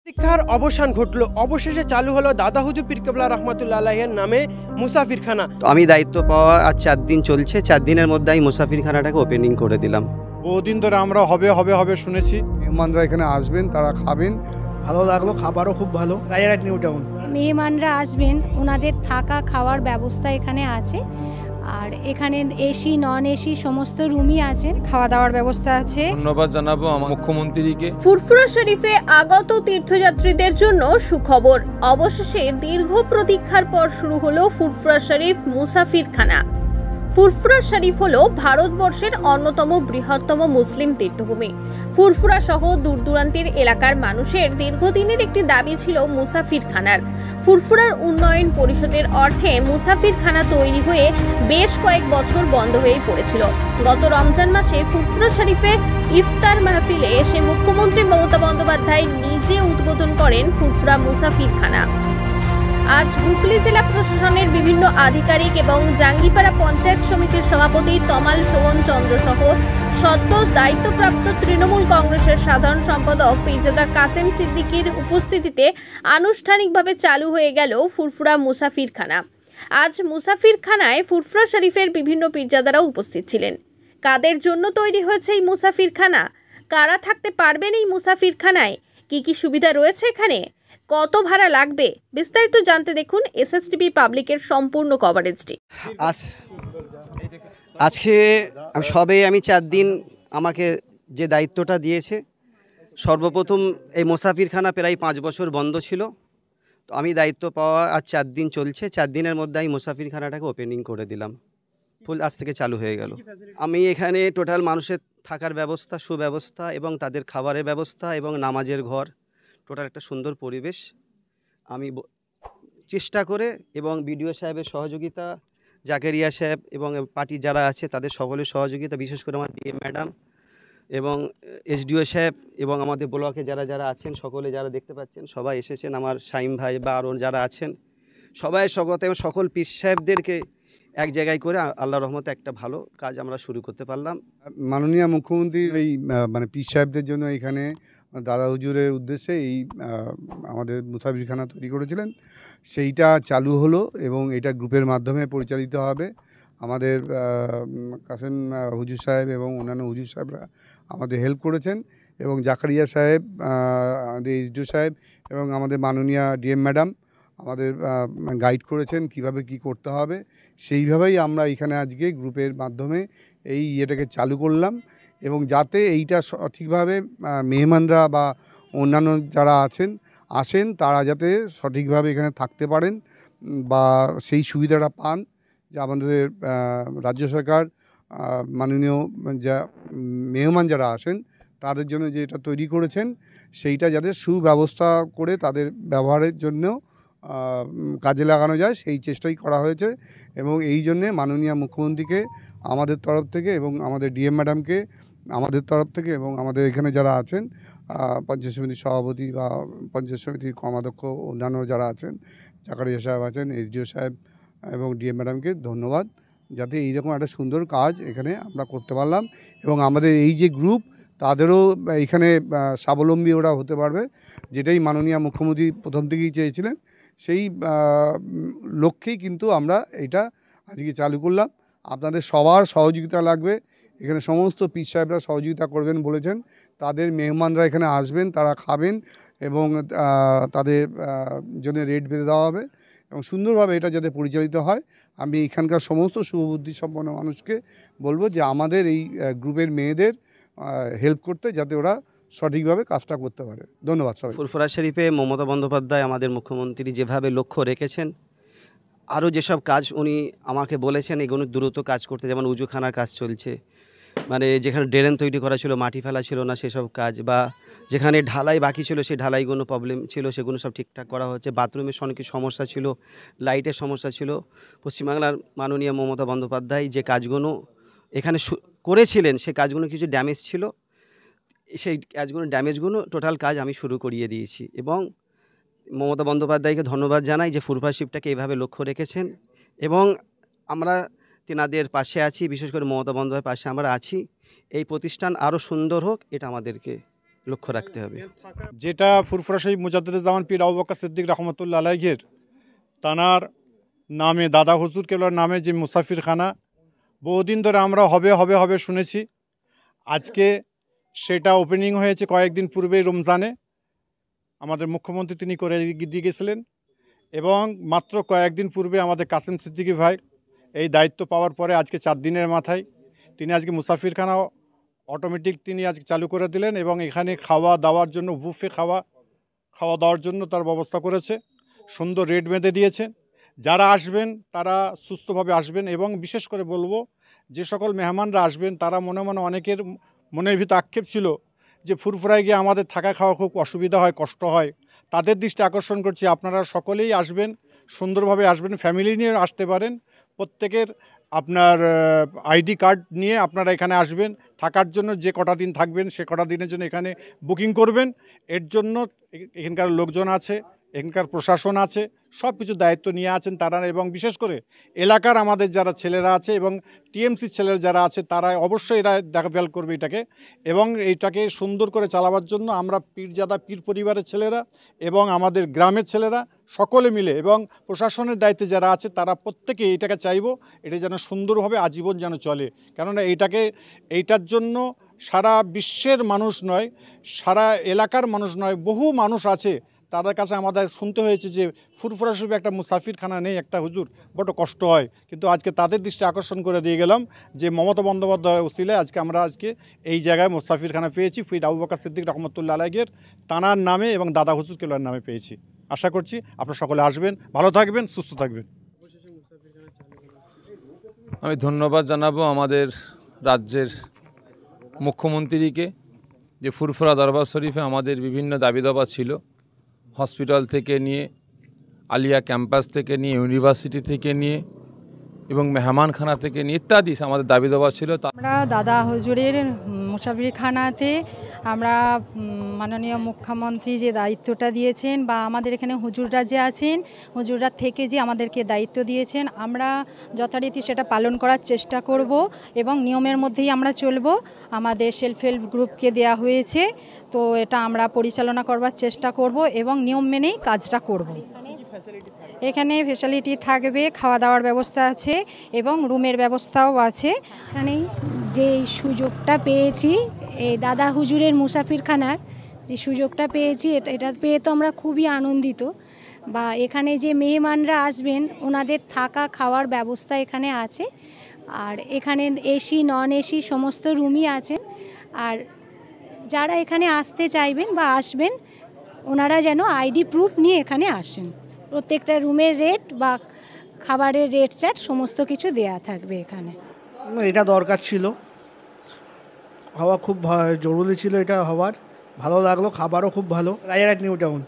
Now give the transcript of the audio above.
শিক্ষার অবসান ঘটলো, অবশেষে চালু হলো দাদা হুজুর পীর কেবলা রহমাতুল্লাহ আলাইহির নামে মুসাফিরখানা। তো আমি দায়িত্ব পাওয়া আজ 4 দিন চলছে। 4 দিনের মধ্যে আমি মুসাফিরখানাটাকে ওপেনিং করে দিলাম। বহুদিন ধরে আমরা হবে হবে হবে শুনেছি। মেহমানরা এখানে আসবেন, তারা খাবেন। ভালো লাগলো, খাবারও খুব ভালো। রাজারহাট নিউ টাউন মেহমানরা আসবেন, ওনাদের থাকা খাওয়ার ব্যবস্থা এখানে আছে। আর এখানে এসি নন এসি সমস্ত রুমই আছে, খাওয়া দাওয়ার ব্যবস্থা আছে। ধন্যবাদ জানাবো আমার মুখ্যমন্ত্রীকে। ফুরফুরা শরীফে আগত তীর্থযাত্রীদের জন্য সুখবর। অবশেষে দীর্ঘ প্রতীক্ষার পর শুরু হলো ফুরফুরা শরীফ মুসাফিরখানা। ফুরফুরা শরীফ হলো ভারতবর্ষের অন্যতম বৃহত্তম মুসলিম তীর্থভূমি। ফুরফুরা সহ দূরদূরান্তের এলাকার মানুষের দীর্ঘদিনের একটি দাবি ছিল মুসাফিরখানার। ফুরফুরার উন্নয়ন পরিষদের অর্থে মুসাফিরখানা তৈরি হয়ে বেশ কয়েক বছর বন্ধ হয়ে পড়েছিল। গত রমজান মাসে ফুরফুরা শরীফে ইফতার মাহফিলে এসে মুখ্যমন্ত্রী মমতা বন্দ্যোপাধ্যায় নিজে উদ্বোধন করেন ফুরফুরা মুসাফিরখানা। আজ হুগলি জেলা প্রশাসনের বিভিন্ন আধিকারিক এবং জাঙ্গিপাড়া পঞ্চায়েত সমিতির সভাপতি তমাল শোভন চন্দ্র সহ সদ্য দায়িত্বপ্রাপ্ত তৃণমূল কংগ্রেসের সাধারণ সম্পাদক পীরজাদা কাসেম সিদ্দিকীর উপস্থিতিতে আনুষ্ঠানিকভাবে চালু হয়ে গেল ফুরফুরা মুসাফিরখানা। আজ মুসাফিরখানায় ফুরফুরা শরীফের বিভিন্ন পীরজাদারাও উপস্থিত ছিলেন। কাদের জন্য তৈরি হয়েছে এই মুসাফিরখানা, কারা থাকতে পারবেন এই মুসাফিরখানায়, কি কি সুবিধা রয়েছে এখানে, কত ভাড়া লাগবে, বিস্তারিত জানতে দেখুন এসএসটিভি পাবলিকের সম্পূর্ণ কভারেজটি। আজকে আমি 4 দিন আমাকে যে দায়িত্বটা দিয়েছে, সর্বপ্রথম এই মুসাফিরখানা প্রায় 5 বছর বন্ধ ছিল। তো আমি দায়িত্ব পাওয়া আজ 4 দিন চলছে। 4 দিনের মধ্যে আমি মুসাফিরখানাটাকে ওপেনিং করে দিলাম। ফুল আজ থেকে চালু হয়ে গেল। আমি এখানে টোটাল মানুষের থাকার ব্যবস্থা, সুব্যবস্থা এবং তাদের খাবারের ব্যবস্থা এবং নামাজের ঘর, টোটাল একটা সুন্দর পরিবেশ আমি চেষ্টা করে এবং বিডিও সাহেবের সহযোগিতা, জাকেরিয়া সাহেব এবং পার্টির যারা আছে তাদের সকলের সহযোগিতা, বিশেষ করে আমার ডিএম ম্যাডাম এবং এসডিও সাহেব এবং আমাদের ব্লকে যারা যারা আছেন সকলে যারা দেখতে পাচ্ছেন সবাই এসেছেন, আমার শাইম ভাই বা আরও যারা আছেন সবাই স্বাগত এবং সকল পীর সাহেবদেরকে এক জায়গায় করে আল্লাহর রহমতে একটা ভালো কাজ আমরা শুরু করতে পারলাম। মাননীয় মুখ্যমন্ত্রী এই পীর সাহেবদের জন্য এখানে দাদা হুজুরের উদ্দেশ্যে এই আমাদের মুসাফিরখানা তৈরি করেছিলেন, সেইটা চালু হলো এবং এটা গ্রুপের মাধ্যমে পরিচালিত হবে। আমাদের কাসেম হুজুর সাহেব এবং অন্যান্য হুজুর সাহেবরা আমাদের হেল্প করেছেন এবং জাকারিয়া সাহেব, আমাদের এসডিও সাহেব এবং আমাদের মাননীয় ডিএম ম্যাডাম আমাদের গাইড করেছেন কিভাবে কি করতে হবে। সেইভাবেই আমরা এখানে আজকে গ্রুপের মাধ্যমে এই ইয়েটাকে চালু করলাম এবং যাতে এইটা সঠিকভাবে মেহমানরা বা অন্যান্য যারা আসেন তারা যাতে সঠিকভাবে এখানে থাকতে পারেন বা সেই সুবিধাটা পান। যে আমাদের রাজ্য সরকার মাননীয় যা মেহমান যারা আসেন তাদের জন্য যে এটা তৈরি করেছেন সেইটা যাতে সুব্যবস্থা করে তাদের ব্যবহারের জন্য কাজে লাগানো যায় সেই চেষ্টাই করা হয়েছে এবং এই জন্যে মাননীয় মুখ্যমন্ত্রীকে আমাদের তরফ থেকে এবং আমাদের ডিএম ম্যাডামকে আমাদের তরফ থেকে এবং আমাদের এখানে যারা আছেন পঞ্চায়েত সমিতির সভাপতি বা পঞ্চায়েত সমিতির কর্মাধ্যক্ষ অন্যান্য যারা আছেন, জাকারিয়া সাহেব আছেন, এসডিও সাহেব এবং ডিএম ম্যাডামকে ধন্যবাদ, যাতে এইরকম একটা সুন্দর কাজ এখানে আমরা করতে পারলাম এবং আমাদের এই যে গ্রুপ তাদেরও এখানে স্বাবলম্বী ওরা হতে পারবে, যেটাই মাননীয় মুখ্যমন্ত্রী প্রথম থেকেই চেয়েছিলেন। সেই লক্ষ্যেই কিন্তু আমরা এটা আজকে চালু করলাম। আপনাদের সবার সহযোগিতা লাগবে, এখানে সমস্ত পীর সাহেবরা সহযোগিতা করবেন বলেছেন। তাদের মেহমানরা এখানে আসবেন, তারা খাবেন এবং তাদের জন্য রেট বেঁধে দেওয়া হবে এবং সুন্দরভাবে এটা যাতে পরিচালিত হয়। আমি এখানকার সমস্ত শুভবুদ্ধি সম্পন্ন মানুষকে বলবো যে আমাদের এই গ্রুপের মেয়েদের হেল্প করতে, যাতে ওরা সঠিকভাবে কাজটা করতে পারে। ধন্যবাদ সবাই। ফুরফুরা শরীফে মমতা বন্দ্যোপাধ্যায় আমাদের মুখ্যমন্ত্রী যেভাবে লক্ষ্য রেখেছেন, আরও যেসব কাজ উনি আমাকে বলেছেন এগুলো দ্রুত কাজ করতে, যেমন উজুখানার কাজ চলছে, মানে যেখানে ড্রেন তৈরি করা ছিল, মাটি ফেলা ছিল না সেসব কাজ, বা যেখানে ঢালাই বাকি ছিল সেই ঢালাইগুলো প্রবলেম ছিল সেগুলো সব ঠিকঠাক করা হচ্ছে। বাথরুমের অনেক সমস্যা ছিল, লাইটের সমস্যা ছিল। পশ্চিমবাংলার মাননীয় মমতা বন্দ্যোপাধ্যায় যে কাজগুলো এখানে করেছিলেন সে কাজগুলো কিছু ড্যামেজ ছিল, সেই কাজগুলো ড্যামেজগুলো টোটাল কাজ আমি শুরু করিয়ে দিয়েছি এবং মমতা বন্দ্যোপাধ্যায়কে ধন্যবাদ জানাই যে ফুরফুরা শরীফটাকে এইভাবে লক্ষ্য রেখেছেন এবং আমরা তেনাদের পাশে আছি, বিশেষ করে মমতা বন্দ্যোপাধ্যায়ের পাশে আমরা আছি। এই প্রতিষ্ঠান আরও সুন্দর হোক, এটা আমাদেরকে লক্ষ্য রাখতে হবে। যেটা ফুরফুরা শরীফ মুজাদ্দেদুজ্জামান পীর আবু বকর সিদ্দিক রহমতুল্লাহ আলাইহির তানার নামে দাদা হুজুর কেবলার নামে যে মুসাফিরখানা বহুদিন ধরে আমরা হবে হবে হবে শুনেছি। আজকে সেটা ওপেনিং হয়েছে কয়েকদিন পূর্বেই রমজানে। আমাদের মুখ্যমন্ত্রী তিনি করে দিয়ে গেছিলেন এবং মাত্র কয়েকদিন পূর্বে আমাদের কাসেম সিদ্দিকী ভাই এই দায়িত্ব পাওয়ার পরে আজকে 4 দিনের মাথায় তিনি আজকে মুসাফিরখানা অটোমেটিক তিনি আজকে চালু করে দিলেন এবং এখানে খাওয়া দাওয়ার জন্য বুফে খাওয়া দাওয়ার জন্য তার ব্যবস্থা করেছে। সুন্দর রেট বেঁধে দিয়েছেন। যারা আসবেন তারা সুস্থভাবে আসবেন এবং বিশেষ করে বলবো যে সকল মেহমানরা আসবেন তারা মনে মনে অনেকের মনের ভিতর আক্ষেপ ছিল যে ফুরফুরায় গিয়ে আমাদের থাকা খাওয়া খুব অসুবিধা হয়, কষ্ট হয়। তাদের দৃষ্টি আকর্ষণ করছি আপনারা সকলেই আসবেন, সুন্দরভাবে আসবেন, ফ্যামিলি নিয়ে আসতে পারেন। প্রত্যেকের আপনার আইডি কার্ড নিয়ে আপনারা এখানে আসবেন। থাকার জন্য যে কটা দিন থাকবেন সে কটা দিনের জন্য এখানে বুকিং করবেন। এর জন্য এখানকার লোকজন আছে, এখানকার প্রশাসন আছে, সব কিছু দায়িত্ব নিয়ে আছেন তারা এবং বিশেষ করে এলাকার আমাদের যারা ছেলেরা আছে এবং টিএমসি ছেলেরা যারা আছে তারা অবশ্যই এরা দেখাশোনা করবে এটাকে এবং এইটাকে সুন্দর করে চালাবার জন্য আমরা পীরজাদা পীর পরিবারের ছেলেরা এবং আমাদের গ্রামের ছেলেরা সকলে মিলে এবং প্রশাসনের দায়িত্বে যারা আছে তারা প্রত্যেকে এটাকে চাইবো এটা যেন সুন্দরভাবে আজীবন যেন চলে। কেননা এইটার জন্য সারা বিশ্বের মানুষ নয়, সারা এলাকার মানুষ নয়, বহু মানুষ আছে তাদের কাছে আমাদের শুনতে হয়েছে যে ফুরফুরা শরীফে একটা মুসাফিরখানা নেই, একটা হুজুর, বড় কষ্ট হয়। কিন্তু আজকে তাদের দৃষ্টি আকর্ষণ করে দিয়ে গেলাম যে মমতা বন্দ্যোপাধ্যায়ের উসিলায় আমরা এই জায়গায় মুসাফিরখানা পেয়েছি পীর আবু বকর সিদ্দিক রহমতুল্লাহ আলাইহির তানার নামে এবং দাদা হুজুর কেবলার নামে পেয়েছি। আশা করছি আপনারা সকলে আসবেন, ভালো থাকবেন, সুস্থ থাকবেন। আমি ধন্যবাদ জানাবো আমাদের রাজ্যের মুখ্যমন্ত্রীকে যে ফুরফুরা দরবার শরীফে আমাদের বিভিন্ন দাবি দাবা ছিল, হসপিটাল থেকে নিয়ে আলিয়া ক্যাম্পাস থেকে নিয়ে ইউনিভার্সিটি থেকে নিয়ে এবং মেহমানখানা থেকে নিয়ে ইত্যাদি আমাদের দাবি দাবা ছিল। আমরা দাদা হুজুরের মুসাফিরখানাতে আমরা মাননীয় মুখ্যমন্ত্রী যে দায়িত্বটা দিয়েছেন বা আমাদের এখানে হুজুররা যে আছেন, হুজুররা থেকে যে আমাদেরকে দায়িত্ব দিয়েছেন, আমরা যথারীতি সেটা পালন করার চেষ্টা করব এবং নিয়মের মধ্যেই আমরা চলব। আমাদের সেলফ হেল্প গ্রুপকে দেয়া হয়েছে, তো এটা আমরা পরিচালনা করবার চেষ্টা করব এবং নিয়ম মেনেই কাজটা করব। এখানে ফ্যাসিলিটি থাকবে, খাওয়া দাওয়ার ব্যবস্থা আছে এবং রুমের ব্যবস্থাও আছে। এখানে যে সুযোগটা পেয়েছি এই দাদা হুজুরের মুসাফিরখানার যে সুযোগটা পেয়েছি এটা পেয়ে তো আমরা খুবই আনন্দিত। বা এখানে যে মেহমানরা আসবেন ওনাদের থাকা খাওয়ার ব্যবস্থা এখানে আছে। আর এখানে এসি নন এসি সমস্ত রুমই আছে। আর যারা এখানে আসতে চাইবেন বা আসবেন ওনারা যেন আইডি প্রুফ নিয়ে এখানে আসেন। প্রত্যেকটা রুমের রেট বা খাবারের রেট চার্ট সমস্ত কিছু দেয়া থাকবে এখানে। এটা দরকার ছিল, হওয়া খুব জরুরি ছিল, এটা হওয়ার ভালো লাগলো। খাবারও খুব ভালো। Rajarhat new town.